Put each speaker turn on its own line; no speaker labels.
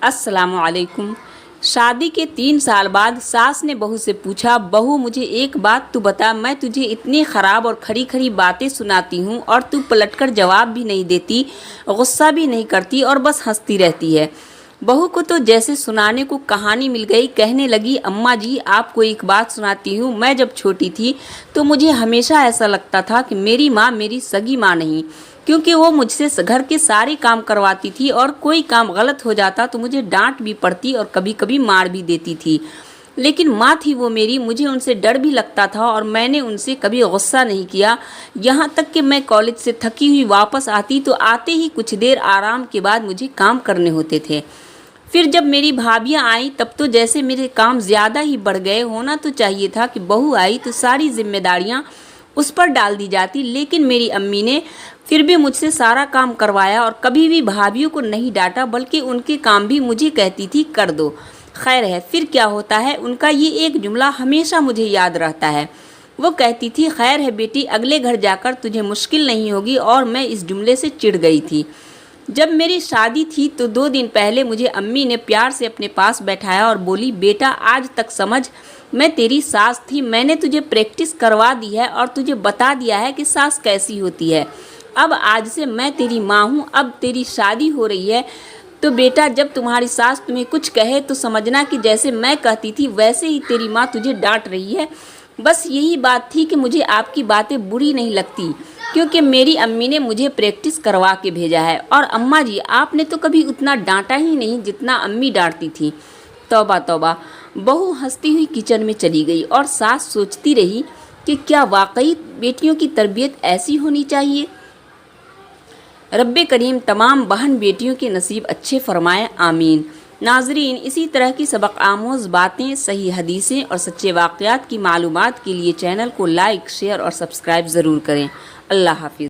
अस्सलाम वालेकुम। शादी के 3 साल बाद सास ने बहू से पूछा, बहू मुझे एक बात तू बता, मैं तुझे इतनी ख़राब और खरी खरी बातें सुनाती हूँ और तू पलटकर जवाब भी नहीं देती, गुस्सा भी नहीं करती और बस हंसती रहती है। बहू को तो जैसे सुनाने को कहानी मिल गई। कहने लगी, अम्मा जी आपको एक बात सुनाती हूँ। मैं जब छोटी थी तो मुझे हमेशा ऐसा लगता था कि मेरी माँ मेरी सगी माँ नहीं, क्योंकि वो मुझसे घर के सारे काम करवाती थी और कोई काम गलत हो जाता तो मुझे डांट भी पड़ती और कभी कभी मार भी देती थी। लेकिन माँ थी वो मेरी, मुझे उनसे डर भी लगता था और मैंने उनसे कभी गुस्सा नहीं किया। यहाँ तक कि मैं कॉलेज से थकी हुई वापस आती तो आते ही कुछ देर आराम के बाद मुझे काम करने होते थे। फिर जब मेरी भाभियाँ आई तब तो जैसे मेरे काम ज़्यादा ही बढ़ गए। होना तो चाहिए था कि बहू आई तो सारी जिम्मेदारियाँ उस पर डाल दी जाती, लेकिन मेरी अम्मी ने फिर भी मुझसे सारा काम करवाया और कभी भी भाभीियों को नहीं डांटा, बल्कि उनके काम भी मुझे कहती थी कर दो। खैर है, फिर क्या होता है, उनका ये एक जुमला हमेशा मुझे याद रहता है। वो कहती थी, खैर है बेटी, अगले घर जाकर तुझे मुश्किल नहीं होगी। और मैं इस जुमले से चिढ़ गई थी। जब मेरी शादी थी तो 2 दिन पहले मुझे अम्मी ने प्यार से अपने पास बैठाया और बोली, बेटा आज तक समझ मैं तेरी सास थी, मैंने तुझे प्रैक्टिस करवा दी है और तुझे बता दिया है कि सास कैसी होती है। अब आज से मैं तेरी माँ हूँ, अब तेरी शादी हो रही है तो बेटा जब तुम्हारी सास तुम्हें कुछ कहे तो समझना कि जैसे मैं कहती थी वैसे ही तेरी माँ तुझे डांट रही है। बस यही बात थी कि मुझे आपकी बातें बुरी नहीं लगती, क्योंकि मेरी अम्मी ने मुझे प्रैक्टिस करवा के भेजा है। और अम्मा जी आपने तो कभी उतना डांटा ही नहीं जितना अम्मी डांटती थी। तौबा तौबा। बहू हंसती हुई किचन में चली गई और सास सोचती रही कि क्या वाकई बेटियों की तरबियत ऐसी होनी चाहिए। रब्बे करीम तमाम बहन बेटियों के नसीब अच्छे फरमाए, आमीन। नाजरीन, इसी तरह की सबक आमोज़ बातें, सही हदीसें और सच्चे वाक़यात की मालूमात के लिए चैनल को लाइक, शेयर और सब्सक्राइब ज़रूर करें। अल्लाह हाफिज़।